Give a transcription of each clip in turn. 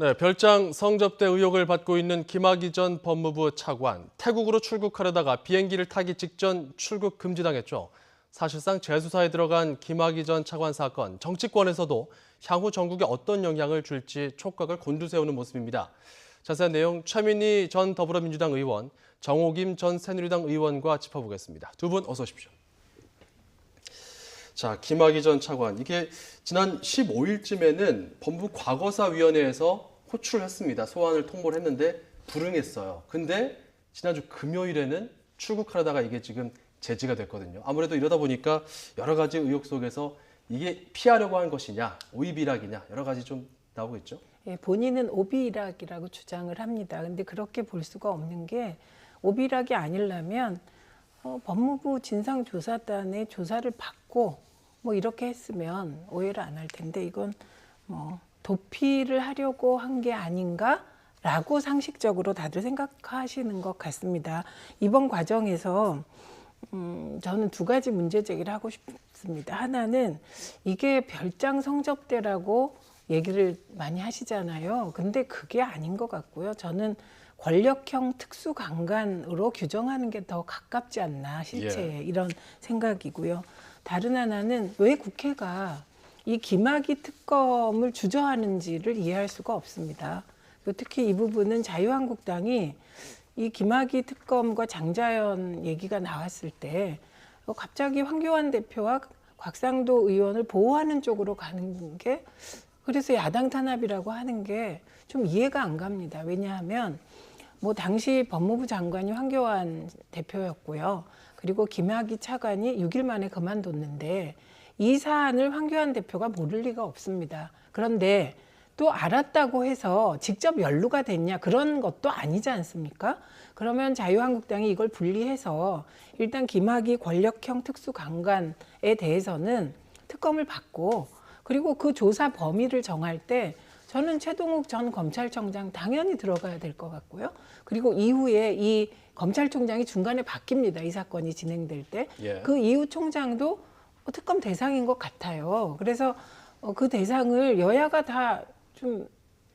네, 별장 성접대 의혹을 받고 있는 김학의 전 법무부 차관. 태국으로 출국하려다가 비행기를 타기 직전 출국 금지당했죠. 사실상 재수사에 들어간 김학의 전 차관 사건, 정치권에서도 향후 전국에 어떤 영향을 줄지 촉각을 곤두세우는 모습입니다. 자세한 내용 최민희 전 더불어민주당 의원, 정호김 전 새누리당 의원과 짚어보겠습니다. 두 분 어서 오십시오. 자, 김학의 전 차관, 이게 지난 15일쯤에는 법무부 과거사위원회에서 호출을 했습니다. 소환을 통보를 했는데 불응했어요. 근데 지난주 금요일에는 출국하려다가 이게 지금 제지가 됐거든요. 아무래도 이러다 보니까 여러 가지 의혹 속에서 이게 피하려고 한 것이냐, 오이비락이냐 여러 가지 좀 나오고 있죠. 예, 본인은 오비락이라고 주장을 합니다. 근데 그렇게 볼 수가 없는 게 오비락이 아니려면 법무부 진상조사단의 조사를 받고 뭐 이렇게 했으면 오해를 안 할 텐데 이건 뭐 도피를 하려고 한 게 아닌가라고 상식적으로 다들 생각하시는 것 같습니다. 이번 과정에서 저는 두 가지 문제 제기를 하고 싶습니다. 하나는 이게 별장 성접대라고 얘기를 많이 하시잖아요. 근데 그게 아닌 것 같고요. 저는 권력형 특수강간으로 규정하는 게 더 가깝지 않나 실체에 이런 생각이고요. 다른 하나는 왜 국회가 이 김학의 특검을 주저하는지를 이해할 수가 없습니다. 특히 이 부분은 자유한국당이 이 김학의 특검과 장자연 얘기가 나왔을 때 갑자기 황교안 대표와 곽상도 의원을 보호하는 쪽으로 가는 게 그래서 야당 탄압이라고 하는 게 좀 이해가 안 갑니다. 왜냐하면 뭐 당시 법무부 장관이 황교안 대표였고요. 그리고 김학의 차관이 6일 만에 그만뒀는데 이 사안을 황교안 대표가 모를 리가 없습니다. 그런데 또 알았다고 해서 직접 연루가 됐냐 그런 것도 아니지 않습니까? 그러면 자유한국당이 이걸 분리해서 일단 김학의 권력형 특수강간에 대해서는 특검을 받고 그리고 그 조사 범위를 정할 때 저는 최동욱 전 검찰총장 당연히 들어가야 될 것 같고요. 그리고 이후에 이 검찰총장이 중간에 바뀝니다. 이 사건이 진행될 때. 그 이후 총장도 특검 대상인 것 같아요. 그래서 그 대상을 여야가 다 좀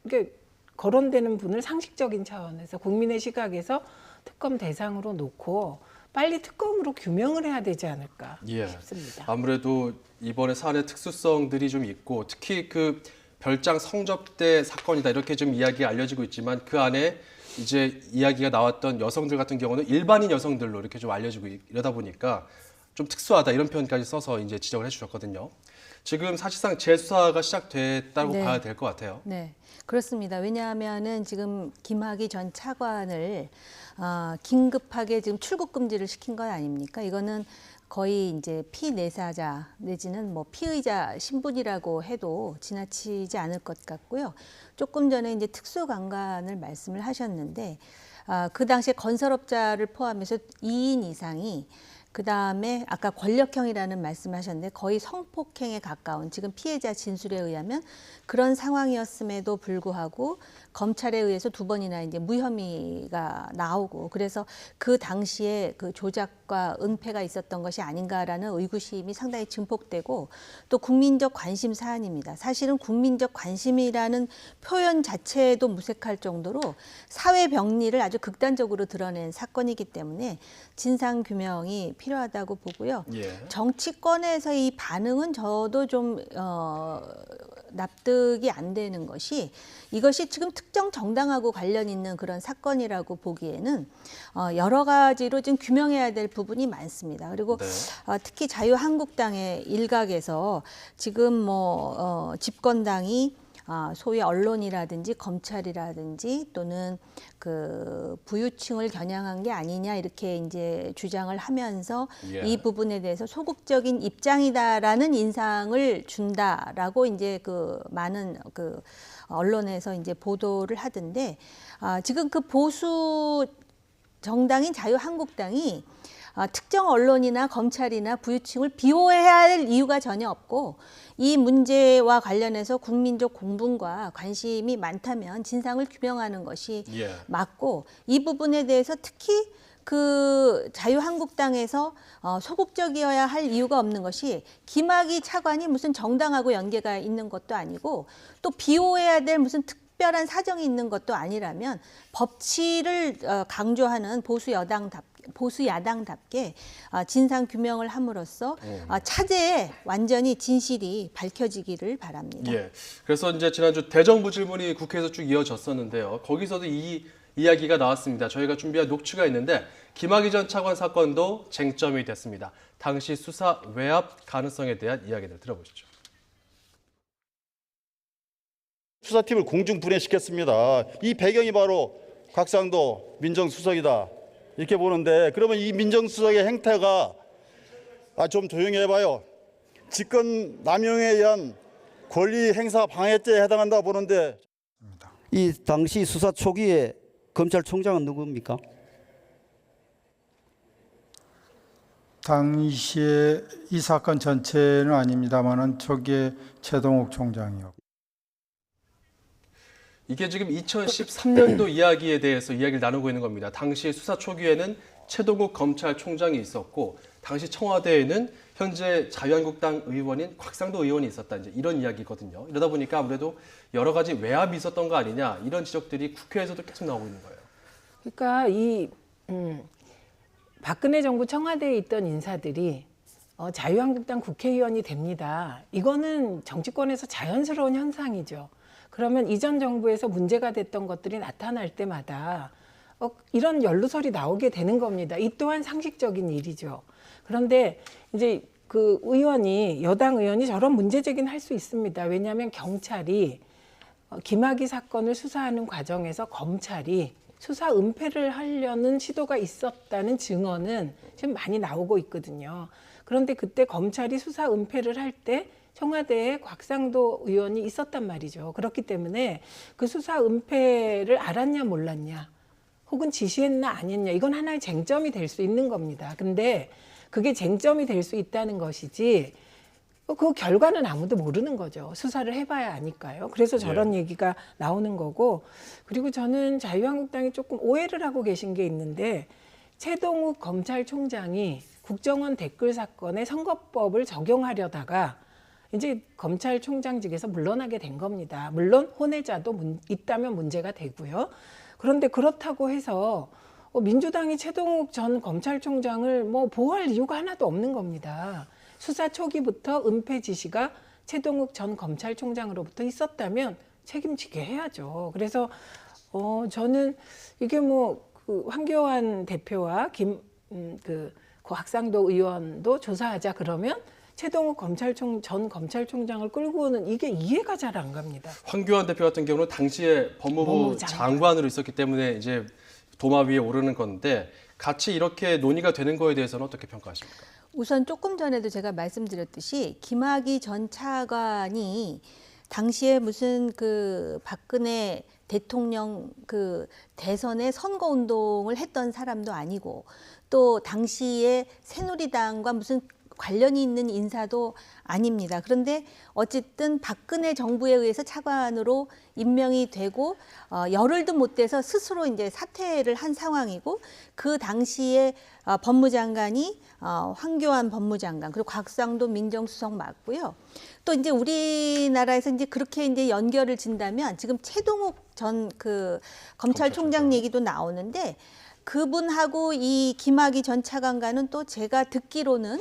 이렇게 거론되는 분을 상식적인 차원에서 국민의 시각에서 특검 대상으로 놓고 빨리 특검으로 규명을 해야 되지 않을까 싶습니다. 아무래도 이번에 사안의 특수성들이 좀 있고 특히 그 별장 성접대 사건이다 이렇게 좀 이야기가 알려지고 있지만 그 안에 이제 이야기가 나왔던 여성들 같은 경우는 일반인 여성들로 이렇게 좀 알려지고 이러다 보니까 좀 특수하다 이런 표현까지 써서 이제 지적을 해주셨거든요. 지금 사실상 재수사가 시작됐다고 봐야 될 것 같아요. 네, 그렇습니다. 왜냐하면은 지금 김학의 전 차관을 긴급하게 지금 출국 금지를 시킨 거 아닙니까? 이거는 거의 이제 피내사자 내지는 뭐 피의자 신분이라고 해도 지나치지 않을 것 같고요. 조금 전에 이제 특수강간을 말씀을 하셨는데 그 당시에 건설업자를 포함해서 2인 이상이 그 다음에 아까 권력형이라는 말씀하셨는데 거의 성폭행에 가까운 지금 피해자 진술에 의하면 그런 상황이었음에도 불구하고 검찰에 의해서 2번이나 이제 무혐의가 나오고 그래서 그 당시에 그 조작과 은폐가 있었던 것이 아닌가라는 의구심이 상당히 증폭되고 또 국민적 관심 사안입니다. 사실은 국민적 관심이라는 표현 자체도 무색할 정도로 사회 병리를 아주 극단적으로 드러낸 사건이기 때문에 진상 규명이 필요하다고 보고요. 정치권에서 이 반응은 저도 좀 납득이 안 되는 것이 이것이 지금 특정 정당하고 관련 있는 그런 사건이라고 보기에는 여러 가지로 좀 규명해야 될 부분이 많습니다. 그리고 특히 자유한국당의 일각에서 지금 뭐 집권당이 소위 언론이라든지 검찰이라든지 또는 그 부유층을 겨냥한 게 아니냐 이렇게 이제 주장을 하면서 이 부분에 대해서 소극적인 입장이다라는 인상을 준다라고 이제 그 많은 그 언론에서 이제 보도를 하던데 지금 그 보수 정당인 자유한국당이 특정 언론이나 검찰이나 부유층을 비호해야 할 이유가 전혀 없고 이 문제와 관련해서 국민적 공분과 관심이 많다면 진상을 규명하는 것이 맞고 이 부분에 대해서 특히 그 자유한국당에서 소극적이어야 할 이유가 없는 것이 김학의 차관이 무슨 정당하고 연계가 있는 것도 아니고 또 비호해야 될 무슨 특별한 사정이 있는 것도 아니라면 법치를 강조하는 보수야당답게 진상 규명을 함으로써 차제에 완전히 진실이 밝혀지기를 바랍니다. 예. 그래서 이제 지난주 대정부 질문이 국회에서 쭉 이어졌었는데요. 거기서도 이 이야기가 나왔습니다. 저희가 준비한 녹취가 있는데 김학의 전 차관 사건도 쟁점이 됐습니다. 당시 수사 외압 가능성에 대한 이야기를 들어보시죠. 수사팀을 공중 분해시켰습니다. 이 배경이 바로 곽상도 민정수석이다 이렇게 보는데, 그러면 이 민정수석의 행태가 좀 조용히 해봐요. 직권 남용에 의한 권리 행사 방해죄에 해당한다 보는데, 이 당시 수사 초기에 검찰총장은 누굽니까? 당시에 이 사건 전체는 아닙니다만은 초기에 최동욱 총장이요. 이게 지금 2013년도 이야기에 대해서 이야기를 나누고 있는 겁니다. 당시 수사 초기에는 최동욱 검찰총장이 있었고 당시 청와대에는 현재 자유한국당 의원인 곽상도 의원이 있었다. 이제 이런 이야기거든요. 이러다 보니까 아무래도 여러 가지 외압이 있었던 거 아니냐 이런 지적들이 국회에서도 계속 나오고 있는 거예요. 그러니까 이 박근혜 정부 청와대에 있던 인사들이 자유한국당 국회의원이 됩니다. 이거는 정치권에서 자연스러운 현상이죠. 그러면 이전 정부에서 문제가 됐던 것들이 나타날 때마다 이런 연루설이 나오게 되는 겁니다. 이 또한 상식적인 일이죠. 그런데 이제 그 의원이, 여당 의원이 저런 문제 제기는 할 수 있습니다. 왜냐하면 경찰이 김학의 사건을 수사하는 과정에서 검찰이 수사 은폐를 하려는 시도가 있었다는 증언은 지금 많이 나오고 있거든요. 그런데 그때 검찰이 수사 은폐를 할 때 청와대에 곽상도 의원이 있었단 말이죠. 그렇기 때문에 그 수사 은폐를 알았냐 몰랐냐 혹은 지시했나 안 했냐 이건 하나의 쟁점이 될 수 있는 겁니다. 근데 그게 쟁점이 될 수 있다는 것이지 그 결과는 아무도 모르는 거죠. 수사를 해봐야 아니까요. 그래서 저런 얘기가 나오는 거고, 그리고 저는 자유한국당이 조금 오해를 하고 계신 게 있는데 최동욱 검찰총장이 국정원 댓글 사건에 선거법을 적용하려다가 이제 검찰총장직에서 물러나게 된 겁니다. 물론 혼외자도 있다면 문제가 되고요. 그런데 그렇다고 해서 민주당이 최동욱 전 검찰총장을 보호할 이유가 하나도 없는 겁니다. 수사 초기부터 은폐 지시가 최동욱 전 검찰총장으로부터 있었다면 책임지게 해야죠. 그래서 저는 이게 그 황교안 대표와 그 곽상도 의원도 조사하자 그러면 최동욱 전 검찰총장을 끌고 오는 이게 이해가 잘 안 갑니다. 황교안 대표 같은 경우는 당시에 법무부 장관으로 있었기 때문에 이제 도마 위에 오르는 건데 같이 이렇게 논의가 되는 거에 대해서는 어떻게 평가하십니까? 우선 조금 전에도 제가 말씀드렸듯이 김학의 전 차관이 당시에 무슨 그 박근혜 대통령 그 대선에 선거 운동을 했던 사람도 아니고 또 당시에 새누리당과 무슨 관련이 있는 인사도 아닙니다. 그런데 어쨌든 박근혜 정부에 의해서 차관으로 임명이 되고 열흘도 못 돼서 스스로 이제 사퇴를 한 상황이고, 그 당시에 법무장관이 황교안 법무장관 그리고 곽상도 민정수석 맞고요. 또 이제 우리나라에서 이제 그렇게 이제 연결을 진다면 지금 최동욱 전 그 검찰총장 얘기도 나오는데 그분하고 이 김학의 전 차관과는 또 제가 듣기로는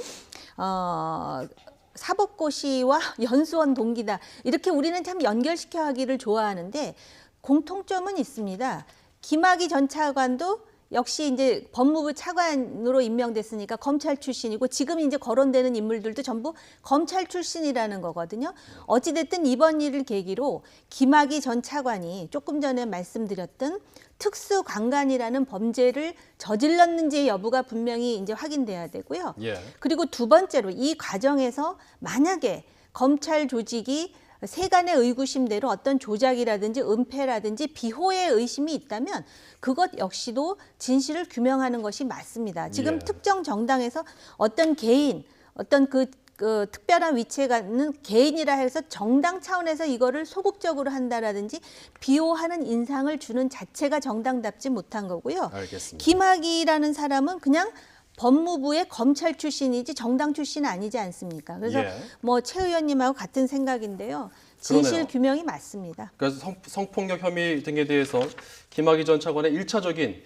사법고시와 연수원 동기다. 이렇게 우리는 참 연결시켜 하기를 좋아하는데 공통점은 있습니다. 김학의 전 차관도 역시 이제 법무부 차관으로 임명됐으니까 검찰 출신이고 지금 이제 거론되는 인물들도 전부 검찰 출신이라는 거거든요. 어찌됐든 이번 일을 계기로 김학의 전 차관이 조금 전에 말씀드렸던 특수강간이라는 범죄를 저질렀는지의 여부가 분명히 이제 확인돼야 되고요. 그리고 두 번째로 이 과정에서 만약에 검찰 조직이 세간의 의구심대로 어떤 조작이라든지 은폐라든지 비호의 의심이 있다면 그것 역시도 진실을 규명하는 것이 맞습니다. 지금 특정 정당에서 어떤 개인, 어떤 그 특별한 위치에 가는 개인이라 해서 정당 차원에서 이거를 소극적으로 한다라든지 비호하는 인상을 주는 자체가 정당답지 못한 거고요. 알겠습니다. 김학의라는 사람은 그냥 법무부의 검찰 출신이지 정당 출신 아니지 않습니까? 그래서 최 의원님하고 같은 생각인데요. 진실 그러네요. 규명이 맞습니다. 그래서 성폭력 혐의 등에 대해서 김학의 전 차관의 1차적인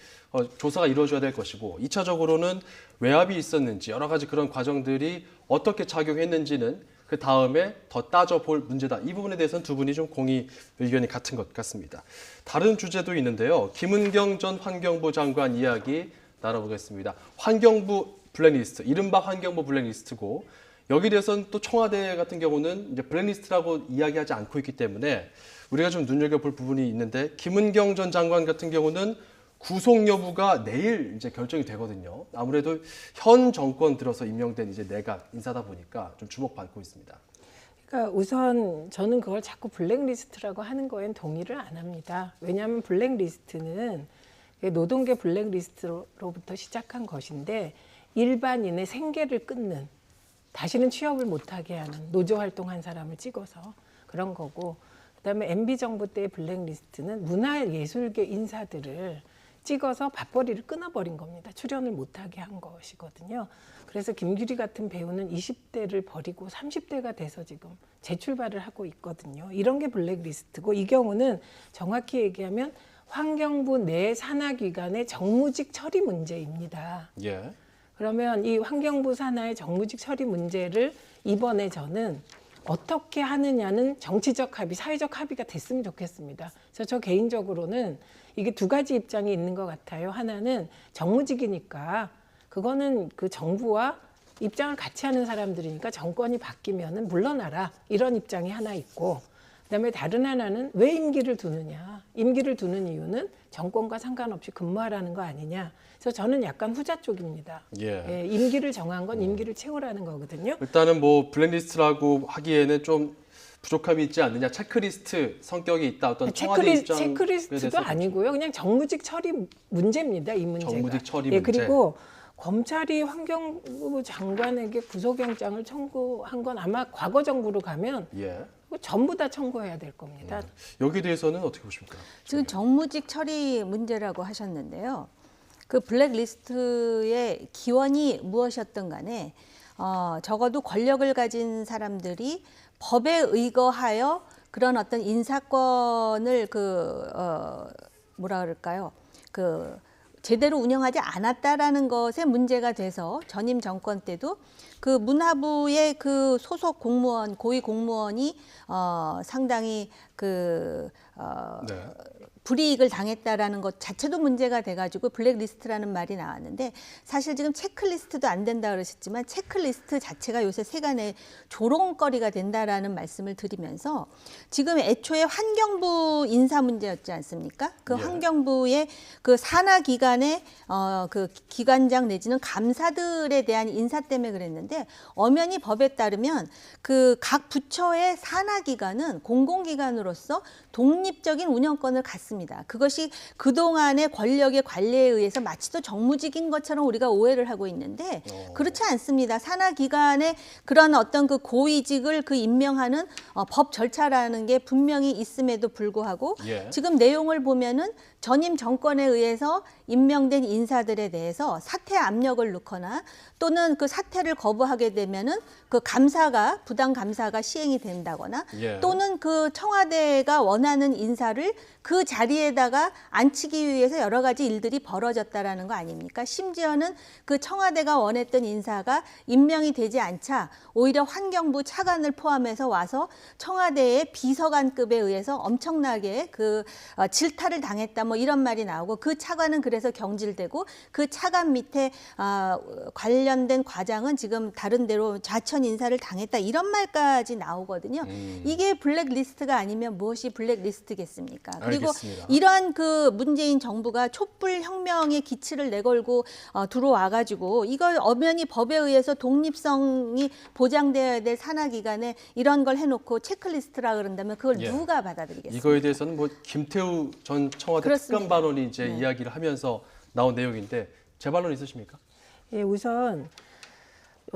조사가 이루어져야 될 것이고 2차적으로는 외압이 있었는지 여러 가지 그런 과정들이 어떻게 작용했는지는 그 다음에 더 따져볼 문제다. 이 부분에 대해서는 두 분이 좀 공의 의견이 같은 것 같습니다. 다른 주제도 있는데요. 김은경 전 환경부 장관 이야기 나눠보겠습니다. 환경부 블랙리스트, 이른바 환경부 블랙리스트고 여기에 대해서는 또 청와대 같은 경우는 이제 블랙리스트라고 이야기하지 않고 있기 때문에 우리가 좀 눈여겨볼 부분이 있는데 김은경 전 장관 같은 경우는 구속 여부가 내일 이제 결정이 되거든요. 아무래도 현 정권 들어서 임명된 이제 내각 인사다 보니까 좀 주목받고 있습니다. 그러니까 우선 저는 그걸 자꾸 블랙리스트라고 하는 거엔 동의를 안 합니다. 왜냐하면 블랙리스트는 노동계 블랙리스트로부터 시작한 것인데 일반인의 생계를 끊는, 다시는 취업을 못하게 하는, 노조 활동한 사람을 찍어서 그런 거고, 그다음에 MB 정부 때의 블랙리스트는 문화예술계 인사들을 찍어서 밥벌이를 끊어버린 겁니다. 출연을 못하게 한 것이거든요. 그래서 김규리 같은 배우는 20대를 버리고 30대가 돼서 지금 재출발을 하고 있거든요. 이런 게 블랙리스트고, 이 경우는 정확히 얘기하면 환경부 내 산하기관의 정무직 처리 문제입니다. 예. 그러면 이 환경부 산하의 정무직 처리 문제를 이번에 저는 어떻게 하느냐는 정치적 합의, 사회적 합의가 됐으면 좋겠습니다. 그래서 저 개인적으로는 이게 두 가지 입장이 있는 것 같아요. 하나는 정무직이니까 그거는 그 정부와 입장을 같이 하는 사람들이니까 정권이 바뀌면은 물러나라, 이런 입장이 하나 있고, 그다음에 다른 하나는 왜 임기를 두느냐. 임기를 두는 이유는 정권과 상관없이 근무하라는 거 아니냐. 그래서 저는 약간 후자 쪽입니다. 예. 임기를 정한 건 임기를 채우라는 거거든요. 일단은 뭐 블랙리스트라고 하기에는 좀 부족함이 있지 않느냐. 체크리스트 성격이 있다. 어떤 청와대 입장에 체크리스트도 대해서 아니고요. 그냥 정무직 처리 문제입니다. 이 문제가. 정무직 처리 예, 문제. 그리고 검찰이 환경부 장관에게 구속영장을 청구한 건 아마 과거 정부로 가면 예. 그거 전부 다 청구해야 될 겁니다. 여기에 대해서는 어떻게 보십니까? 지금 정무직 처리 문제라고 하셨는데요. 그 블랙리스트의 기원이 무엇이었든 간에 적어도 권력을 가진 사람들이 법에 의거하여 그런 어떤 인사권을 뭐라 그럴까요? 제대로 운영하지 않았다라는 것에 문제가 돼서 전임 정권 때도 그 문화부의 그 소속 공무원, 고위 공무원이 상당히 네. 불이익을 당했다라는 것 자체도 문제가 돼가지고 블랙리스트라는 말이 나왔는데, 사실 지금 체크리스트도 안 된다 그러셨지만 체크리스트 자체가 요새 세간의 조롱거리가 된다라는 말씀을 드리면서, 지금 애초에 환경부 인사 문제였지 않습니까? 그 예. 환경부의 그 산하기관의 그 기관장 내지는 감사들에 대한 인사 때문에 그랬는데, 엄연히 법에 따르면 그 각 부처의 산하기관은 공공기관으로서 독립적인 운영권을 갖습니다. 그것이 그동안의 권력의 관리에 의해서 마치 또 정무직인 것처럼 우리가 오해를 하고 있는데 그렇지 않습니다. 산하기관의 그런 어떤 그 고위직을 임명하는 법 절차라는 게 분명히 있음에도 불구하고 예. 지금 내용을 보면은 전임 정권에 의해서 임명된 인사들에 대해서 사퇴 압력을 넣거나 또는 그 사퇴를 거부하게 되면은 그 감사가, 부당 감사가 시행이 된다거나 예. 또는 그 청와대가 원하는 인사를 그 자리에다가 앉히기 위해서 여러 가지 일들이 벌어졌다라는 거 아닙니까? 심지어는 그 청와대가 원했던 인사가 임명이 되지 않자 오히려 환경부 차관을 포함해서 와서 청와대의 비서관급에 의해서 엄청나게 질타를 당했다, 뭐 이런 말이 나오고, 그 차관은 그래서 경질되고 그 차관 밑에 관련된 과장은 지금 다른 데로 좌천 인사를 당했다, 이런 말까지 나오거든요. 이게 블랙리스트가 아니면 무엇이 블랙리스트겠습니까? 그리고 알겠습니다. 이러한 그 문재인 정부가 촛불 혁명의 기치를 내걸고 들어와가지고 이걸 엄연히 법에 의해서 독립성이 보장되어야 될 산하기관에 이런 걸 해놓고 체크리스트라 그런다면 그걸 예. 누가 받아들이겠습니까? 이거에 대해서는 뭐 김태우 전 청와대 그렇습니다. 특감반원이 이제 이야기를 하면서 나온 내용인데 제 반론 있으십니까? 예, 우선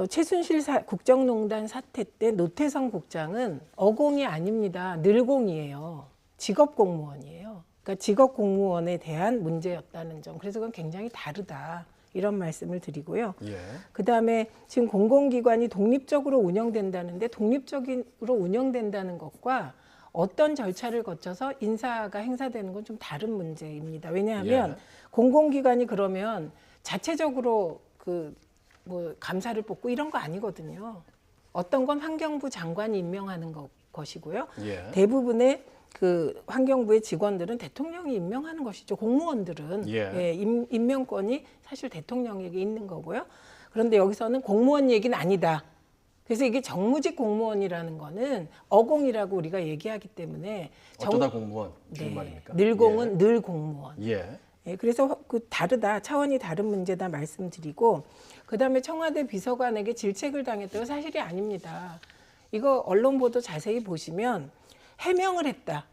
최순실 국정농단 사태 때 노태성 국장은 어공이 아닙니다. 늘공이에요. 직업 공무원이에요. 그러니까 직업 공무원에 대한 문제였다는 점. 그래서 그건 굉장히 다르다, 이런 말씀을 드리고요. 예. 그다음에 지금 공공기관이 독립적으로 운영된다는데 독립적으로 운영된다는 것과 어떤 절차를 거쳐서 인사가 행사되는 건 좀 다른 문제입니다. 왜냐하면 예. 공공기관이 그러면 자체적으로 뭐 감사를 뽑고 이런 거 아니거든요. 어떤 건 환경부 장관이 임명하는 것이고요. 예. 대부분의 그 환경부의 직원들은 대통령이 임명하는 것이죠. 공무원들은 예. 임명권이 사실 대통령에게 있는 거고요. 그런데 여기서는 공무원 얘기는 아니다. 그래서 이게 정무직 공무원이라는 거는 어공이라고 우리가 얘기하기 때문에 어쩌다 공무원 네, 줄말입니까? 늘공은 늘 공무원. 예. 예, 그래서 다르다, 차원이 다른 문제다 말씀드리고, 그다음에 청와대 비서관에게 질책을 당했다고 사실이 아닙니다. 이거 언론 보도 자세히 보시면 해명을 했다.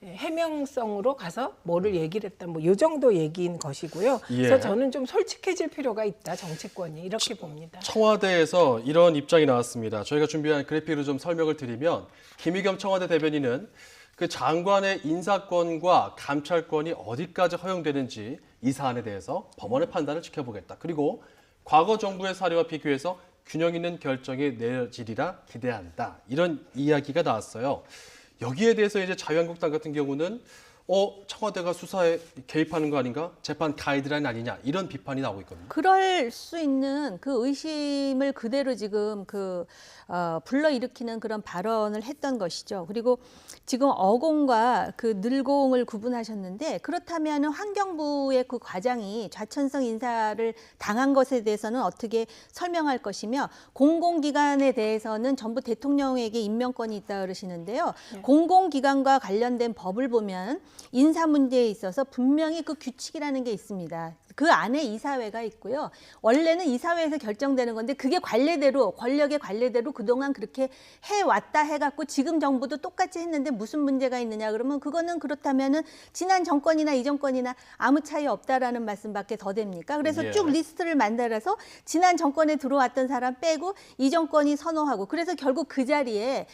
예, 해명성으로 가서 뭐를 얘기를 했다. 뭐 이 정도 얘기인 것이고요. 예. 그래서 저는 좀 솔직해질 필요가 있다. 정치권이 이렇게 봅니다. 청와대에서 이런 입장이 나왔습니다. 저희가 준비한 그래픽으로 좀 설명을 드리면 김의겸 청와대 대변인은 그 장관의 인사권과 감찰권이 어디까지 허용되는지 이 사안에 대해서 법원의 판단을 지켜보겠다. 그리고 과거 정부의 사례와 비교해서 균형 있는 결정이 내려지리라 기대한다. 이런 이야기가 나왔어요. 여기에 대해서 이제 자유한국당 같은 경우는 청와대가 수사에 개입하는 거 아닌가? 재판 가이드라인 아니냐? 이런 비판이 나오고 있거든요. 그럴 수 있는 그 의심을 그대로 지금 불러일으키는 그런 발언을 했던 것이죠. 그리고 지금 어공과 그 늘공을 구분하셨는데, 그렇다면 환경부의 그 과장이 좌천성 인사를 당한 것에 대해서는 어떻게 설명할 것이며, 공공기관에 대해서는 전부 대통령에게 임명권이 있다 그러시는데요. 공공기관과 관련된 법을 보면 인사 문제에 있어서 분명히 그 규칙이라는 게 있습니다. 그 안에 이사회가 있고요. 원래는 이사회에서 결정되는 건데 그게 관례대로, 권력의 관례대로 그동안 그렇게 해왔다 해갖고 지금 정부도 똑같이 했는데 무슨 문제가 있느냐 그러면, 그거는 그렇다면은 지난 정권이나 이 정권이나 아무 차이 없다라는 말씀밖에 더 됩니까? 그래서 예. 쭉 리스트를 만들어서 지난 정권에 들어왔던 사람 빼고 이 정권이 선호하고, 그래서 결국 그 자리에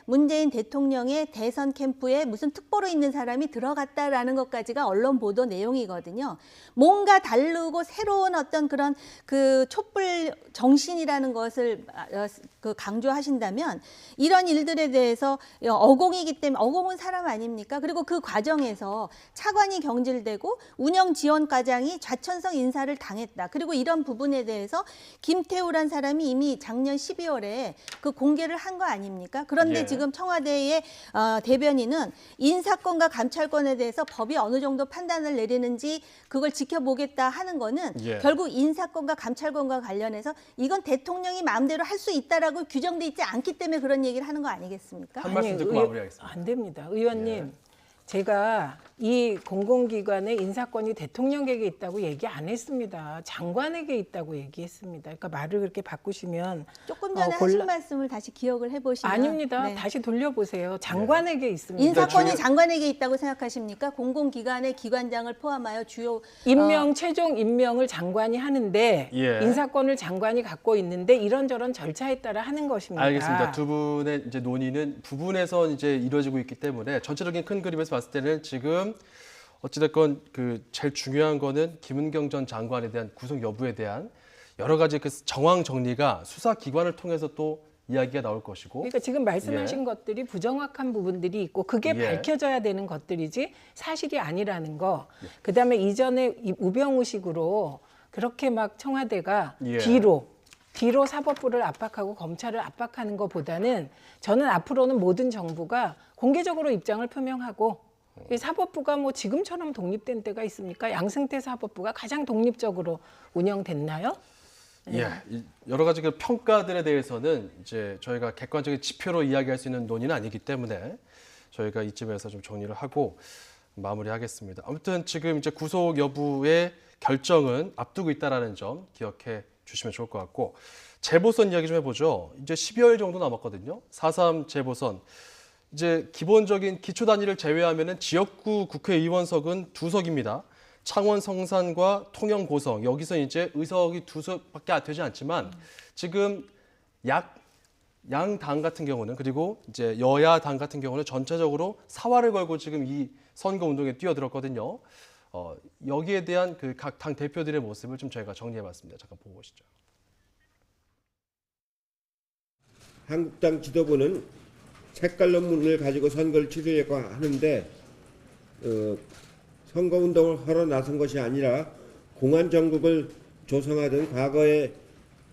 문재인 대통령의 대선 캠프에 무슨 특보로 있는 사람이 들어갔다라는 것까지가 언론 보도 내용이거든요. 뭔가 다르고 새로운 어떤 그런 그 촛불 정신이라는 것을 강조하신다면, 이런 일들에 대해서 어공이기 때문에, 어공은 사람 아닙니까? 그리고 그 과정에서 차관이 경질되고 운영 지원과장이 좌천성 인사를 당했다. 그리고 이런 부분에 대해서 김태우란 사람이 이미 작년 12월에 그 공개를 한 거 아닙니까? 그런데 예. 지금 청와대의 대변인은 인사권과 감찰권에 대해서 법이 어느 정도 판단을 내리는지 그걸 지켜보겠다 하는 거는 예. 결국 인사권과 감찰권과 관련해서 이건 대통령이 마음대로 할 수 있다라고 규정돼 있지 않기 때문에 그런 얘기를 하는 거 아니겠습니까? 한 말씀 듣고 마무리하겠습니다. 안 됩니다. 의원님, 제가 이 공공기관의 인사권이 대통령에게 있다고 얘기 안 했습니다. 장관에게 있다고 얘기했습니다. 그러니까 말을 그렇게 바꾸시면 조금 전에 하신 곤란- 말씀을 다시 기억을 해보시면, 아닙니다. 네. 다시 돌려보세요. 장관에게 있습니다. 인사권이 장관에게 있다고 생각하십니까? 공공기관의 기관장을 포함하여 주요 최종 임명을 장관이 하는데 예. 인사권을 장관이 갖고 있는데 이런저런 절차에 따라 하는 것입니다. 알겠습니다. 두 분의 이제 논의는 부분에서 이제 이루어지고 있기 때문에 전체적인 큰 그림에서 봤을 때는 지금 어찌됐건 그 제일 중요한 거는 김은경 전 장관에 대한 구속 여부에 대한 여러 가지 그 정황 정리가 수사 기관을 통해서 또 이야기가 나올 것이고. 그러니까 지금 말씀하신 예. 것들이 부정확한 부분들이 있고 그게 예. 밝혀져야 되는 것들이지 사실이 아니라는 거. 그다음에 이전에 우병우식으로 그렇게 막 청와대가 예. 뒤로 사법부를 압박하고 검찰을 압박하는 것보다는 저는 앞으로는 모든 정부가 공개적으로 입장을 표명하고, 이 사법부가 뭐 지금처럼 독립된 때가 있습니까? 양승태 사법부가 가장 독립적으로 운영됐나요? 예, 이 여러 가지 그 평가들에 대해서는 이제 저희가 객관적인 지표로 이야기할 수 있는 논의는 아니기 때문에 저희가 이쯤에서 좀 정리를 하고 마무리하겠습니다. 아무튼 지금 이제 구속 여부의 결정은 앞두고 있다라는 점 기억해 주시면 좋을 것 같고, 재보선 이야기 좀 해보죠. 이제 12월 정도 남았거든요. 4.3 재보선. 이제 기본적인 기초 단위를 제외하면은 지역구 국회의원석은 2석입니다. 창원 성산과 통영 고성, 여기서 이제 의석이 2석밖에 되지 않지만 지금 양 당 같은 경우는, 그리고 이제 여야 당 같은 경우는 전체적으로 사활을 걸고 지금 이 선거 운동에 뛰어들었거든요. 여기에 대한 그 각 당 대표들의 모습을 좀 저희가 정리해봤습니다. 잠깐 보고 오시죠. 한국당 지도부는 색깔론문을 가지고 선거를 치르려고 하는데 선거운동을 하러 나선 것이 아니라 공안정국을 조성하던 과거의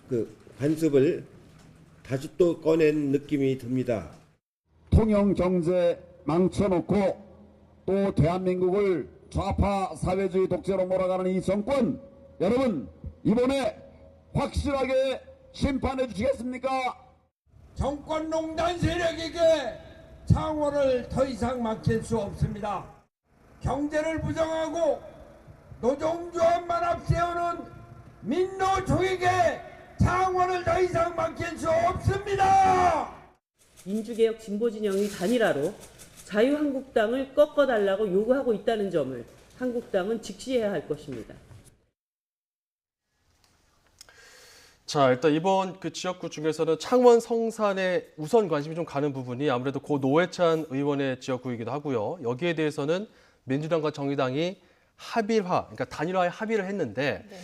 그 관습을 다시 또 꺼낸 느낌이 듭니다. 통영 경제 망쳐놓고 또 대한민국을 좌파 사회주의 독재로 몰아가는 이 정권, 여러분 이번에 확실하게 심판해 주시겠습니까? 정권농단 세력에게 창원을 더 이상 맡길 수 없습니다. 경제를 부정하고 노동조합만 앞세우는 민노총에게 창원을 더 이상 맡길 수 없습니다. 민주개혁 진보진영이 단일화로 자유한국당을 꺾어달라고 요구하고 있다는 점을 한국당은 직시해야 할 것입니다. 자, 일단 이번 그 지역구 중에서는 창원 성산에 우선 관심이 좀 가는 부분이 아무래도 고 노회찬 의원의 지역구이기도 하고요. 여기에 대해서는 민주당과 정의당이 합일화, 그러니까 단일화에 합의를 했는데 네.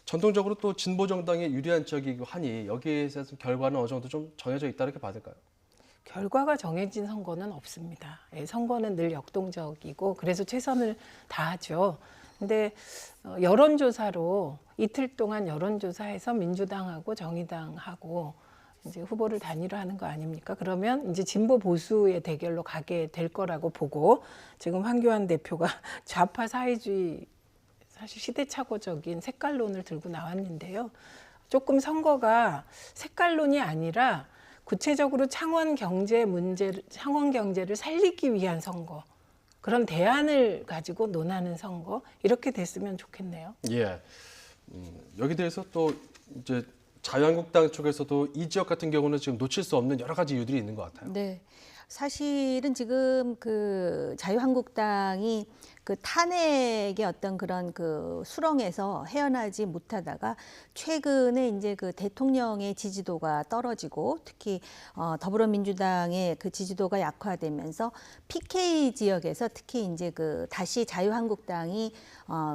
전통적으로 또 진보 정당에 유리한 지역이고 하니 여기에 있어서 결과는 어느 정도 좀 정해져 있다 이렇게 받을까요? 결과가 정해진 선거는 없습니다. 예, 선거는 늘 역동적이고 그래서 최선을 다하죠. 근데 여론조사로 이틀 동안 여론조사해서 민주당하고 정의당하고 이제 후보를 단일화하는 거 아닙니까? 그러면 이제 진보 보수의 대결로 가게 될 거라고 보고 지금 황교안 대표가 좌파 사회주의 사실 시대착오적인 색깔론을 들고 나왔는데요. 조금 선거가 색깔론이 아니라 구체적으로 창원 경제를 살리기 위한 선거, 그런 대안을 가지고 논하는 선거, 이렇게 됐으면 좋겠네요. 예. 여기 대해서 또 이제 자유한국당 쪽에서도 이 지역 같은 경우는 지금 놓칠 수 없는 여러 가지 이유들이 있는 것 같아요. 네. 사실은 지금 그 자유한국당이 그 탄핵의 어떤 그런 그 수렁에서 헤어나지 못하다가 최근에 이제 그 대통령의 지지도가 떨어지고 특히 더불어민주당의 그 지지도가 약화되면서 PK 지역에서 특히 이제 그 다시 자유한국당이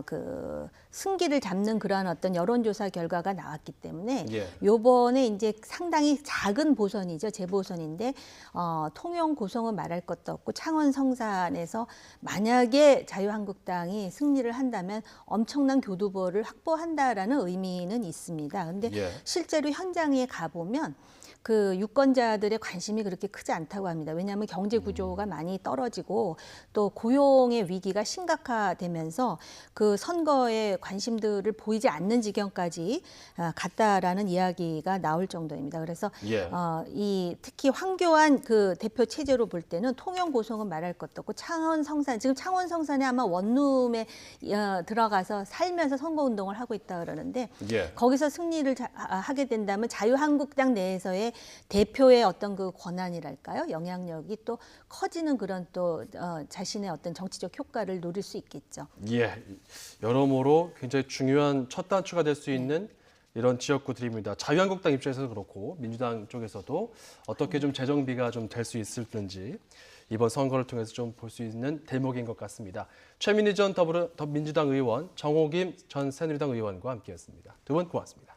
그 승기를 잡는 그러한 어떤 여론조사 결과가 나왔기 때문에 요번에 이제 상당히 작은 보선이죠. 재보선인데 통영 고성은 말할 것도 없고 창원 성산에서 만약에 자유한국당이 승리를 한다면 엄청난 교두보를 확보한다라는 의미는 있습니다. 근데 실제로 현장에 가보면 그 유권자들의 관심이 그렇게 크지 않다고 합니다. 왜냐하면 경제 구조가 많이 떨어지고 또 고용의 위기가 심각화되면서 그 선거에 관심들을 보이지 않는 지경까지 갔다라는 이야기가 나올 정도입니다. 그래서 이 특히 황교안 그 대표 체제로 볼 때는 통영 고성은 말할 것도 없고 창원 성산, 지금 창원 성산에 아마 원룸에 들어가서 살면서 선거운동을 하고 있다 그러는데 거기서 승리를 하게 된다면 자유한국당 내에서의 대표의 어떤 그 권한이랄까요? 영향력이 또 커지는 그런 또 자신의 어떤 정치적 효과를 노릴 수 있겠죠. 예, 여러모로 굉장히 중요한 첫 단추가 될 수 있는 이런 지역구들입니다. 자유한국당 입장에서도 그렇고 민주당 쪽에서도 어떻게 좀 재정비가 좀 될 수 있을지 이번 선거를 통해서 좀 볼 수 있는 대목인 것 같습니다. 최민희 전 더민주당 의원, 정호김 전 새누리당 의원과 함께했습니다. 두 분 고맙습니다.